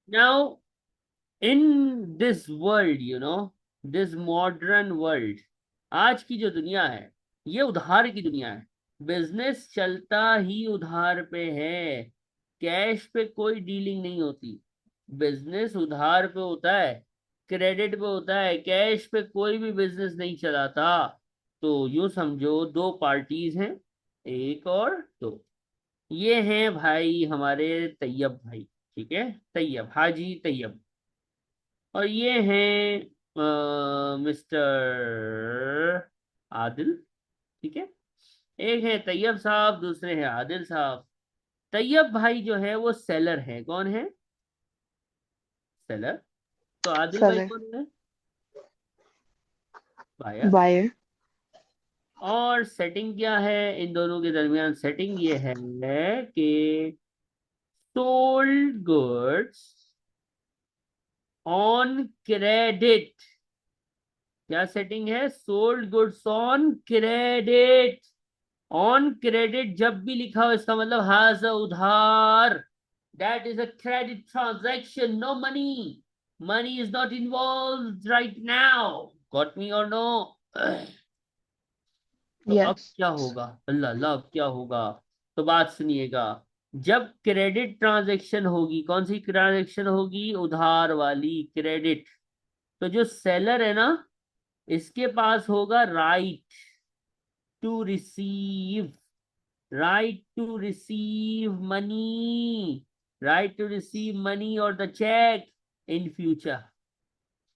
Now in this world, this modern world, आज की जो दुनिया है ये उधार की दुनिया है। बिजनेस चलता ही उधार पे है। कैश पे कोई डीलिंग नहीं होती। बिजनेस उधार पे होता है, क्रेडिट पे होता है, कैश पे कोई भी बिजनेस नहीं चलाता। तो यूं समझो दो पार्टीज हैं, एक और दो। ये हैं भाई हमारे तैयब भाई, ठीक है, तैयब, हाजी तैयब। और ये हैं मिस्टर आदिल, ठीक है। एक है तैयब साहब, दूसरे हैं आदिल साहब। तैयब भाई जो है वो सेलर है। कौन है? सेलर। तो आदिल भाई सेलर। कौन है? बायर। बायर। और सेटिंग क्या है इन दोनों के दरमियान? सेटिंग ये है कि सोल्ड गुड्स ऑन क्रेडिट। क्या सेटिंग है? Sold goods on credit. On credit जब भी लिखा हो इसका मतलब हाज उधार। That is a credit transaction, no money. Money is not involve right now. Got me और नो? तो अब यस। क्या होगा? अल्लाह अल्लाह, अब क्या होगा? तो बात सुनिएगा। जब क्रेडिट ट्रांजैक्शन होगी, कौन सी ट्रांजैक्शन होगी? उधार वाली क्रेडिट। तो जो सेलर है ना, इसके पास होगा right to receive, right to receive money, right to receive money और द चेक इन फ्यूचर।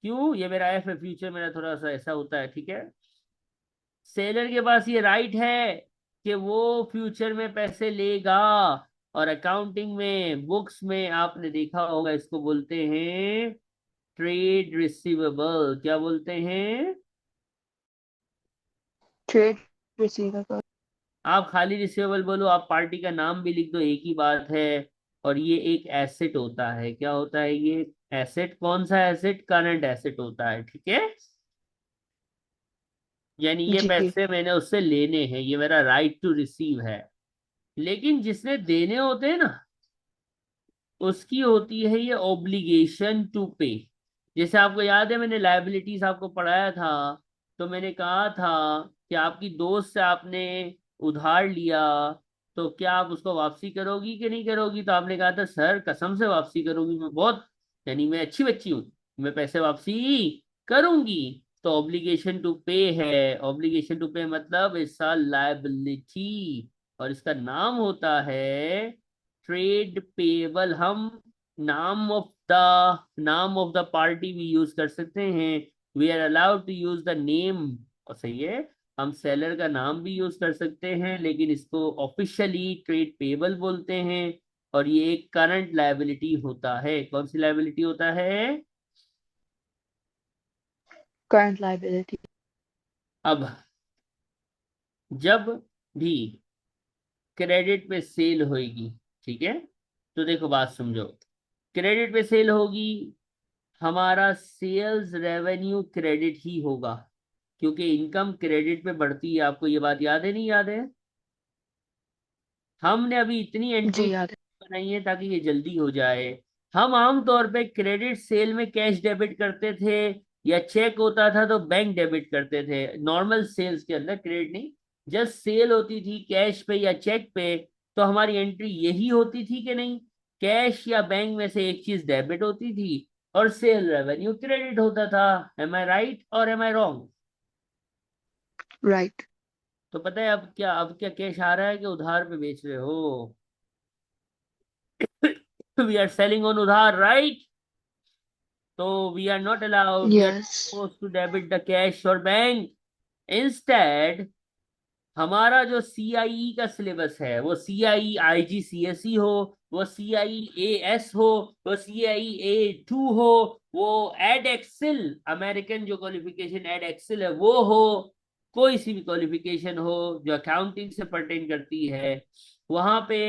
क्यों? ये मेरा एफ है, फ्यूचर मेरा थोड़ा सा ऐसा होता है, ठीक है। सेलर के पास ये राइट है कि वो फ्यूचर में पैसे लेगा। और अकाउंटिंग में, बुक्स में आपने देखा होगा, इसको बोलते हैं ट्रेड रिसीवेबल। क्या बोलते हैं? Trade receivable. आप खाली रिसीवेबल बोलो, आप पार्टी का नाम भी लिख दो, एक ही बात है। और ये एक एसेट होता है। क्या होता है ये? एसेट। कौन सा एसेट? करंट एसेट होता है, ठीक है। यानी ये जी। पैसे मैंने उससे लेने हैं, ये मेरा राइट टू रिसीव है। लेकिन जिसने देने होते हैं ना, उसकी होती है ये ऑब्लिगेशन टू पे। जैसे आपको याद है, मैंने लायबिलिटीज आपको पढ़ाया था। तो मैंने कहा था कि आपकी दोस्त से आपने उधार लिया, तो क्या आप उसको वापसी करोगी कि नहीं करोगी? तो आपने कहा था सर कसम से वापसी करूंगी, मैं बहुत, यानी मैं अच्छी बच्ची हूँ, मैं पैसे वापसी करूंगी। तो ऑब्लिगेशन टू पे है। ऑब्लिगेशन टू पे मतलब इट्स अ लायबिलिटी, और इसका नाम होता है ट्रेड पेबल। हम नाम ऑफ द पार्टी भी यूज कर सकते हैं। We are allowed to use the name. और सही है, हम सेलर का नाम भी यूज कर सकते हैं, लेकिन इसको ऑफिशियली ट्रेड पेबल बोलते हैं। और ये एक करंट लायबिलिटी होता है। कौन सी लायबिलिटी होता है? Current liability. अब जब भी क्रेडिट पे सेल होगी, ठीक है, तो देखो बात समझो। क्रेडिट पे सेल होगी, हमारा सेल्स रेवेन्यू क्रेडिट ही होगा, क्योंकि इनकम क्रेडिट पे बढ़ती है। आपको ये बात याद है, नहीं याद है? हमने अभी इतनी एंट्री जी याद है। बनाई है ताकि ये जल्दी हो जाए। हम आमतौर पे क्रेडिट सेल में कैश डेबिट करते थे, या चेक होता था तो बैंक डेबिट करते थे। नॉर्मल सेल्स के अंदर क्रेडिट नहीं। जब सेल होती थी कैश पे या चेक पे, तो हमारी एंट्री यही होती थी कि नहीं, कैश या बैंक में से एक चीज डेबिट होती थी और सेल रेवेन्यू क्रेडिट होता था। एम आई राइट और एम आई रॉन्ग? राइट। तो पता है अब क्या कैश आ रहा है कि उधार पे बेच रहे हो? वी आर सेलिंग ऑन उधार, राइट? तो we are not allowed, we are yes. Suppose to debit the cash और बैंक। इंस्टेड हमारा जो सीआईई का सिलेबस है, वो सीआई आईजीसीएसई हो, वो सीआई एएस हो, वो सीआई ए2 हो, वो एड एक्सेल, अमेरिकन जो क्वालिफिकेशन एड एक्सेल है वो हो, कोई सी भी क्वालिफिकेशन हो जो अकाउंटिंग से पर्टेन करती है, वहां पे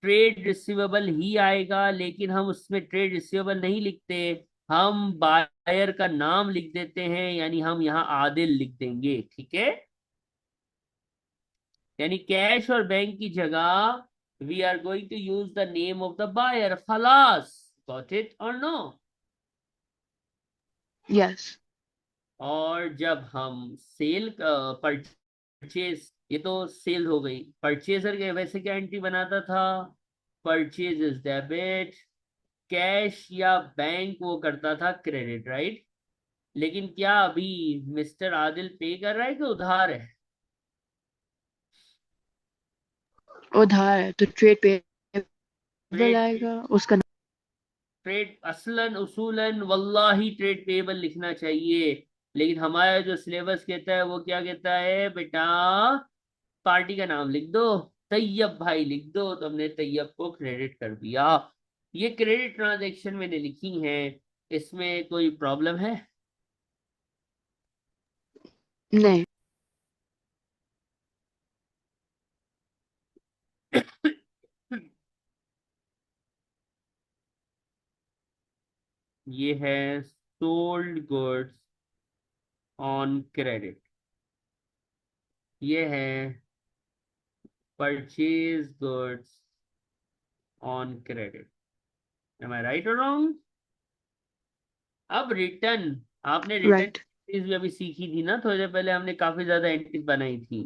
ट्रेड रिसीवेबल ही आएगा। लेकिन हम उसमें ट्रेड रिसीवेबल नहीं लिखते, हम बायर का नाम लिख देते हैं, यानी हम यहाँ आदिल लिख देंगे, ठीक है। यानी कैश और बैंक की जगह we are going to use the name of the buyer, खलास। गॉट इट और नो? Yes. और जब हम सेल परचेज, ये तो सेल हो गई, परचेजर के वैसे क्या एंट्री बनाता था? परचेज इज डेबिट, कैश या बैंक वो करता था क्रेडिट, राइट? लेकिन क्या अभी मिस्टर आदिल पे कर रहा है कि उधार है? उधार है तो ट्रेड पेबल ट्रेड, आएगा उसका ट्रेड असलन उसूलन वल्लाही ट्रेड पेबल लिखना चाहिए, लेकिन हमारा जो सिलेबस कहता है वो क्या कहता है बेटा? पार्टी का नाम लिख दो, तैयब भाई लिख दो, तो हमने तैयब को क्रेडिट कर दिया। ये क्रेडिट ट्रांजैक्शन मैंने लिखी है, इसमें कोई प्रॉब्लम है? नहीं। ये है सोल्ड गुड्स ऑन क्रेडिट, ये है purchase goods on credit. Am I right और रॉन्ग? अब रिटर्न, आपने रिटर्न राइट। एंट्रीज भी अभी सीखी थी ना, थोड़ी देर पहले हमने काफी ज्यादा एंट्रीज बनाई थी।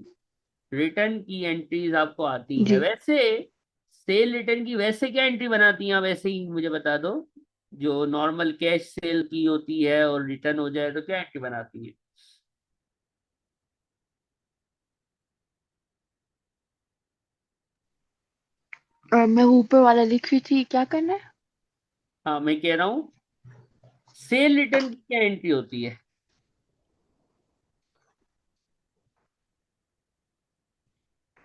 रिटर्न की एंट्रीज आपको आती है जी। वैसे? सेल रिटर्न की वैसे क्या एंट्री बनाती हैं आप, वैसे ही मुझे बता दो। जो नॉर्मल कैश सेल की होती है और रिटर्न हो जाए तो क्या एंट्री बनाती है? और मैं ऊपर वाला लिख रही थी, क्या करना है? हाँ मैं कह रहा हूँ, सेल रिटर्न की क्या एंट्री होती है?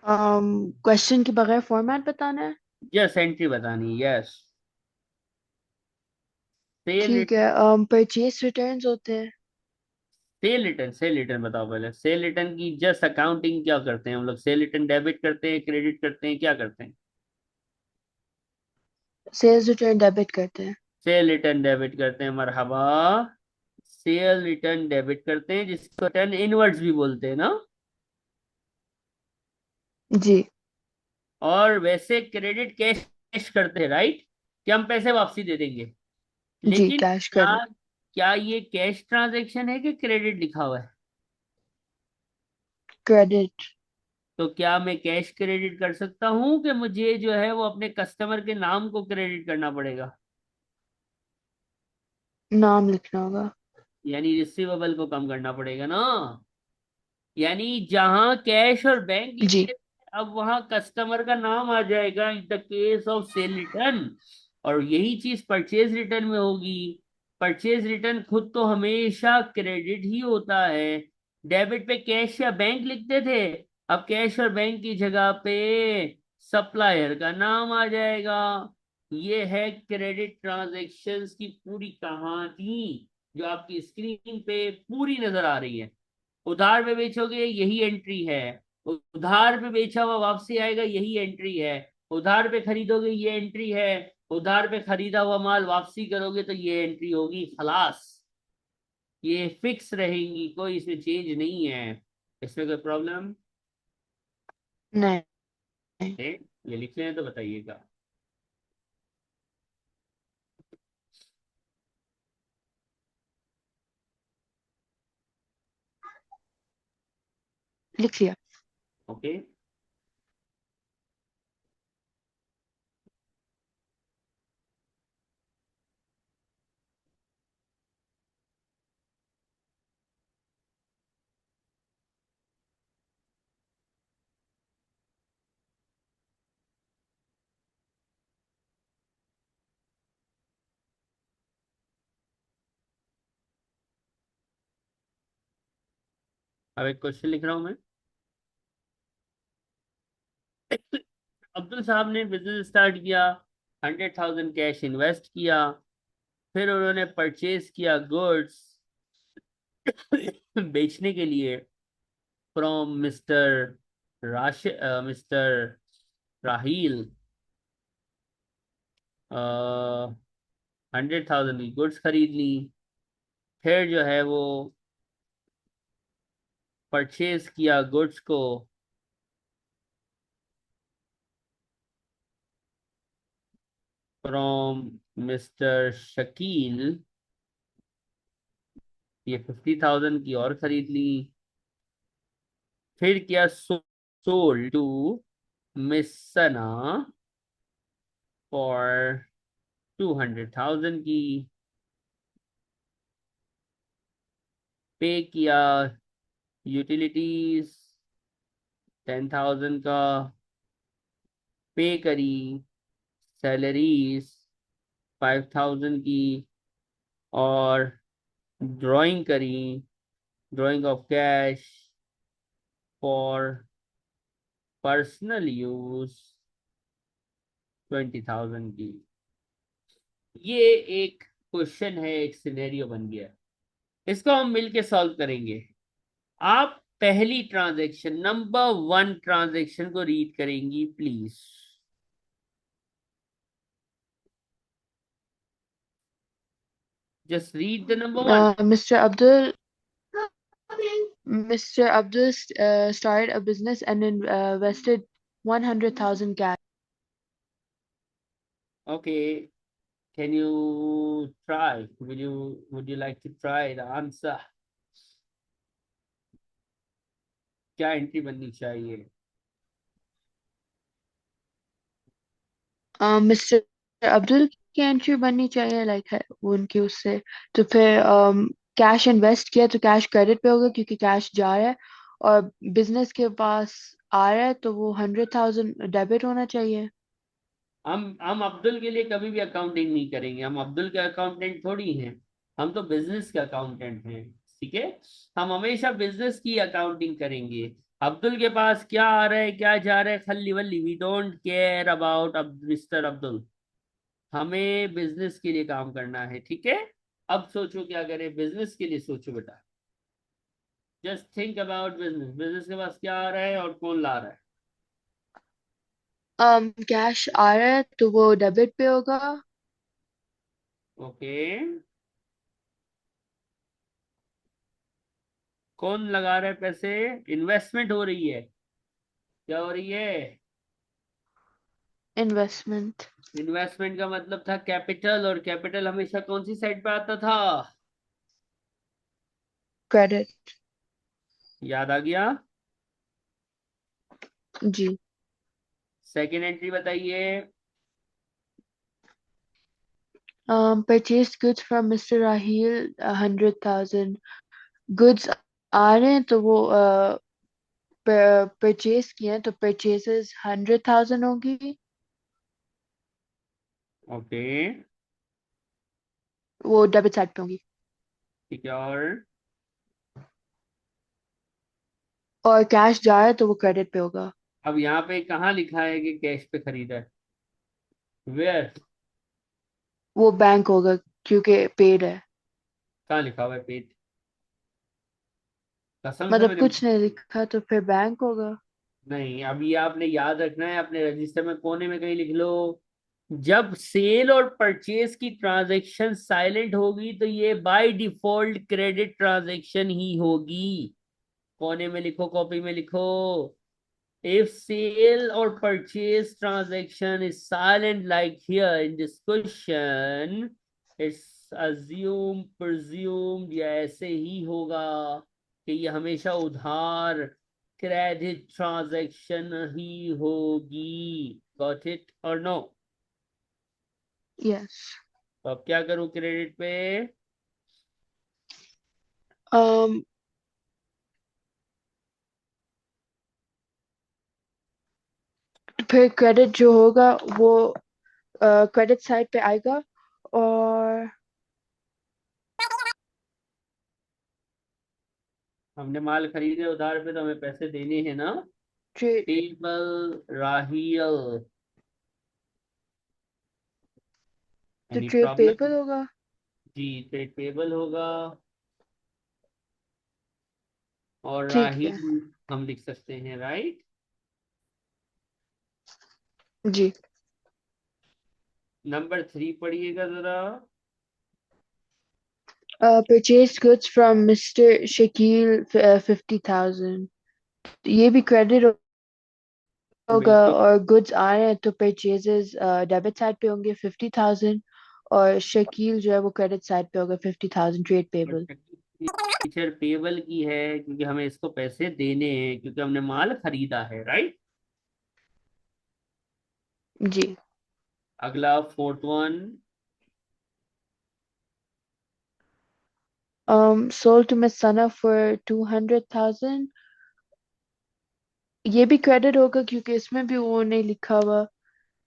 क्वेश्चन के बगैर फॉर्मेट बताना है। यस, एंट्री बतानी है, यस। सेल, ठीक है। परचेज रिटर्न्स होते हैं। सेल रिटर्न, सेल रिटर्न बताओ पहले। सेल रिटर्न की जस्ट अकाउंटिंग क्या करते हैं हम लोग? सेल रिटर्न डेबिट करते हैं, क्रेडिट करते हैं, क्या करते हैं? सेल्स रिटर्न डेबिट करते हैं। सेल रिटर्न डेबिट करते हैं, मरहबा। सेल रिटर्न डेबिट करते हैं, जिसको रिटर्न इनवर्ड्स भी बोलते हैं ना। जी। और वैसे क्रेडिट कैश, कैश करते हैं, राइट? कि हम पैसे वापसी दे देंगे। जी, लेकिन कैश क्या, क्रेडिट। क्या ये कैश ट्रांजैक्शन है कि क्रेडिट लिखा हुआ है? क्रेडिट। तो क्या मैं कैश क्रेडिट कर सकता हूँ कि मुझे जो है वो अपने कस्टमर के नाम को क्रेडिट करना पड़ेगा? नाम लिखना होगा। यानी रिसीवेबल को कम करना पड़ेगा ना। यानी जहां कैश और बैंक जी। लिखते थे, अब वहां कस्टमर का नाम आ जाएगा in the case of cell return. और यही चीज परचेज रिटर्न में होगी। परचेज रिटर्न खुद तो हमेशा क्रेडिट ही होता है। डेबिट पे कैश या बैंक लिखते थे, अब कैश और बैंक की जगह पे सप्लायर का नाम आ जाएगा। ये है क्रेडिट ट्रांजैक्शंस की पूरी कहानी, जो आपकी स्क्रीन पे पूरी नजर आ रही है। उधार पे बेचोगे यही एंट्री है, उधार पे बेचा हुआ वापसी आएगा यही एंट्री है, उधार पे खरीदोगे ये एंट्री है, उधार पे खरीदा हुआ माल वापसी करोगे तो ये एंट्री होगी, खलास। ये फिक्स रहेंगी, कोई इसमें चेंज नहीं है। इसमें कोई प्रॉब्लम नहीं। है? ये लिख लें तो बताइएगा। लिख लिया। ओके। अब एक क्वेश्चन लिख रहा हूं मैं। अब्दुल साहब ने बिजनेस स्टार्ट किया, 100,000 कैश इन्वेस्ट किया, फिर उन्होंने परचेज किया गुड्स बेचने के लिए फ्रॉम मिस्टर मिस्टर राहील। 100,000 की गुड्स खरीद ली, फिर जो है वो परचेज किया गुड्स को, फ्रॉम मिस्टर शकील, ये 50,000 की और खरीद ली। फिर क्या, sold to miss Sana for 200,000 की। पे किया यूटिलिटीज 10,000 का। पे करी सैलरीज 5,000 की। और ड्राइंग करी, drying of cash for personal use 20,000 की। ये एक क्वेश्चन है, एक सिनेरियो बन गया। इसको हम मिलके सॉल्व करेंगे। आप पहली ट्रांजैक्शन, नंबर 1 ट्रांजैक्शन को रीड करेंगी please. Just read the number 1। Mr. Abdul, Mr. Abdul started a business and invested 100,000 cash. Okay, can you try, would you like to try the answer? क्या entry बननी चाहिए? Mr. Abdul की entry बननी चाहिए, like है वो उनकी उससे। तो फिर कैश इन्वेस्ट किया तो कैश क्रेडिट पे होगा क्योंकि कैश जा रहा है, और बिजनेस के पास आ रहा है तो वो 100,000 डेबिट होना चाहिए। हम अब्दुल के लिए कभी भी अकाउंटिंग नहीं करेंगे, हम अब्दुल के अकाउंटेंट थोड़ी हैं। हम तो बिजनेस के अकाउंटेंट हैं। ठीक है, हम हमेशा बिजनेस की अकाउंटिंग करेंगे। अब्दुल के पास क्या आ रहा है, क्या जा रहा है, खल्ली वल्ली, we don't care about mister Abdul. हमें बिजनेस के लिए काम करना है, ठीक है। अब सोचो क्या करें, बिजनेस के लिए सोचो बेटा। Just think about business, business के पास क्या आ रहा है और कौन ला रहा है। कैश आ रहा है तो वो डेबिट पे होगा। ओके, कौन लगा रहा है पैसे? इन्वेस्टमेंट हो रही है। क्या हो रही है? इन्वेस्टमेंट। इन्वेस्टमेंट का मतलब था कैपिटल, और कैपिटल हमेशा कौन सी साइड पे आता था? क्रेडिट। याद आ गया। जी। सेकंड एंट्री बताइए। Purchase goods from mister Raheel 100,000। Goods आ रहे हैं तो वो परचेज किए हैं तो परचेजेस 100,000 होगी। ओके, वो डेबिट साइड पे होगी। ठीक है। और कैश जा रहा है तो वो क्रेडिट पे होगा। अब यहाँ पे कहाँ लिखा है कि कैश पे खरीदा है? वेयर? वो बैंक होगा क्योंकि पेड है। कहाँ लिखा हुआ है पेज? कसम से मतलब मेरे, कुछ नहीं लिखा तो फिर बैंक होगा। नहीं, अभी आपने याद रखना है, अपने रजिस्टर में कोने में कहीं लिख लो। जब सेल और परचेज की ट्रांजैक्शन साइलेंट होगी तो ये बाय डिफॉल्ट क्रेडिट ट्रांजैक्शन ही होगी। कोने में लिखो, कॉपी में लिखो। If sale or purchase transaction is silent like here in this question, it's assumed, presumed, या ऐसे ही होगा कि ये हमेशा उधार क्रेडिट ट्रांजैक्शन ही होगी। गॉट इट और नो? यस। तो अब क्या करूं क्रेडिट पे? um फिर क्रेडिट जो होगा वो क्रेडिट साइड पे आएगा। और हमने माल खरीदे उधार पे तो हमें पैसे देने हैं ना। ट्रेड टेबल राहियल, तो एनी ट्रेड प्रॉब्लम? पेबल होगा। जी, ट्रेड पेबल होगा। और ठीक है। राहिल हम लिख सकते हैं, राइट। जी। नंबर 3 पढ़िएगा जरा। Purchase goods from mister Shakeel 50,000। ये भी क्रेडिट होगा बिल्कुल। और गुड्स आ रहे हैं तो परचेजेस डेबिट साइड पे होंगे 50,000। और शकील जो है वो क्रेडिट साइड पे होगा 50,000 ट्रेड पेबल। टीचर पेबल की है क्योंकि हमें इसको पैसे देने हैं, क्योंकि हमने माल खरीदा है, राइट। जी। अगला fourth one. Sold to miss Sana for 200,000। ये भी क्रेडिट होगा क्योंकि इसमें भी वो नहीं लिखा हुआ।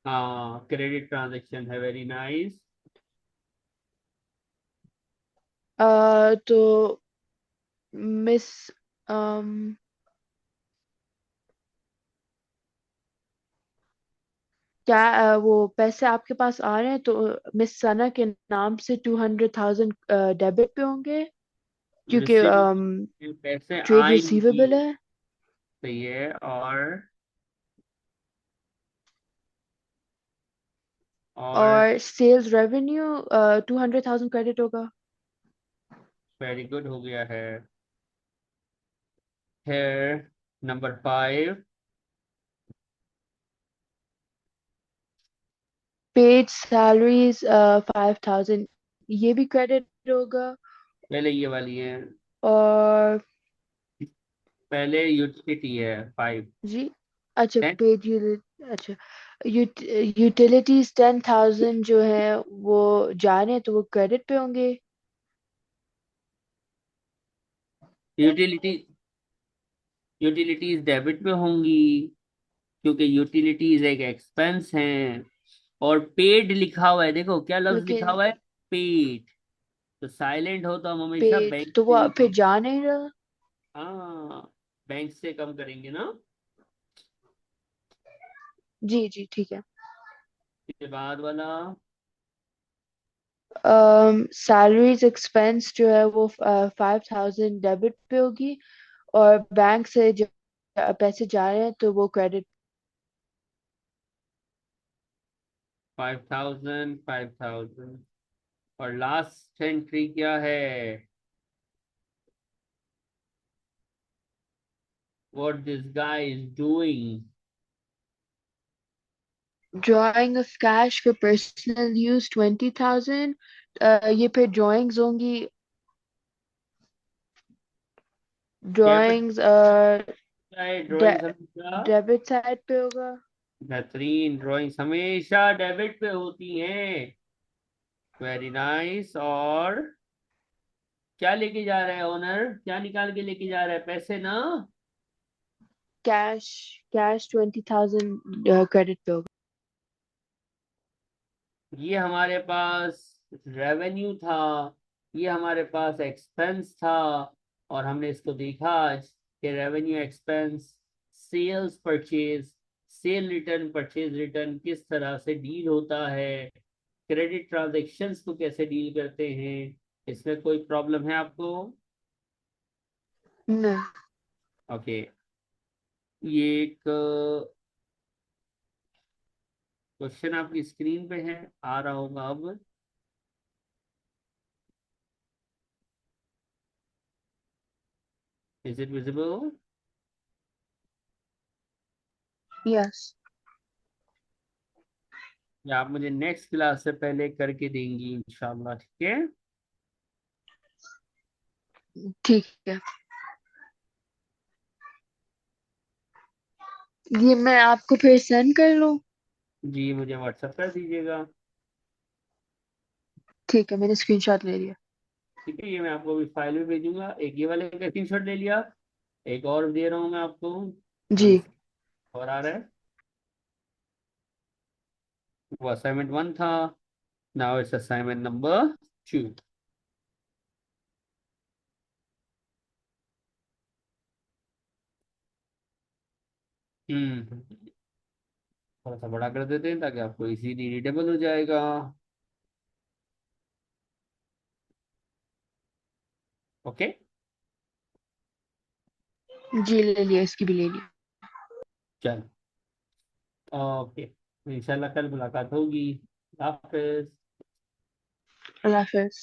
हाँ, क्रेडिट ट्रांजेक्शन है, वेरी नाइस। तो मिस क्या वो पैसे आपके पास आ रहे हैं तो मिस सना के नाम से 200,000 डेबिट पे होंगे क्योंकि रिसीव पैसे ट्रेड आएंगी। रिसीवेबल है। सही है। और और सेल्स रेवेन्यू 200,000 क्रेडिट होगा। वेरी गुड, हो गया है। फिर नंबर 5। पेड सैलरीज 5,000 ये भी क्रेडिट होगा। पहले ये वाली है। और पहले यूटिलिटी है 5। जी अच्छा 10। पेड अच्छा यूटिलिटीज 10,000 जो है वो जा रहे हैं तो वो क्रेडिट पे होंगे। यूटिलिटी यूटिलिटीज डेबिट पे होंगी, क्योंकि यूटिलिटीज एक एक्सपेंस हैं। और पेड लिखा हुआ है, देखो क्या लफ्ज लिखा लेकिन हुआ है, पेड। तो साइलेंट हो तो हम हमेशा पेड बैंक तो से वो नहीं फिर कम। जा नहीं रहा। हाँ, बैंक से कम करेंगे ना। जी जी ठीक है। इसके बाद वाला। सैलरीज एक्सपेंस जो है वो 5,000 डेबिट पे होगी। और बैंक से पैसे जा रहे हैं तो वो क्रेडिट। 5,000, 5,000। और लास्ट एंट्री क्या है? What this guy is doing. Drying of cash for personal use 20,000। ये फिर ड्राइंग्स होंगी। डेबिट ड्राइंग्स है, ड्राइंग हमेशा। डेबिट साइड पे होगा। बेहतरीन, ड्राइंग हमेशा डेबिट पे होती हैं। Very nice. और क्या लेके जा रहा है ओनर, क्या निकाल के लेके जा रहा है, पैसे ना। कैश कैश 20,000 क्रेडिट पे होगा। ये हमारे पास रेवेन्यू था, ये हमारे पास एक्सपेंस था। और हमने इसको देखा आज कि revenue, expense, sales, purchase, sale return, purchase return किस तरह से डील होता है, क्रेडिट ट्रांजेक्शन्स को कैसे डील करते हैं। इसमें कोई प्रॉब्लम है आपको? नहीं। ओके। ये एक क्वेश्चन आपकी स्क्रीन पे है, आ रहा होगा अब। Is it visible? यस। या आप मुझे नेक्स्ट क्लास से पहले करके देंगी इंशाल्लाह, ठीक है। ठीक है। ये मैं आपको फिर सेंड कर लूँ। जी, मुझे व्हाट्सएप कर दीजिएगा। ठीक है मैंने स्क्रीनशॉट ले लिया। ठीक है, ये मैं आपको अभी फाइल में भेजूंगा। एक ये वाले का स्क्रीनशॉट ले लिया। एक और दे रहा हूँ मैं आपको। वन जी। और आ रहा है। वो असाइनमेंट 1 था। Now it's assignment number 2। थोड़ा सा बड़ा कर देते हैं ताकि आपको इजीली रीडेबल हो जाएगा। ओके। जी ले लिया इसकी भी ले लिया। चल। ओके, इंशाल्लाह कल मुलाकात होगी। हाफिज। अल्लाह हाफिज।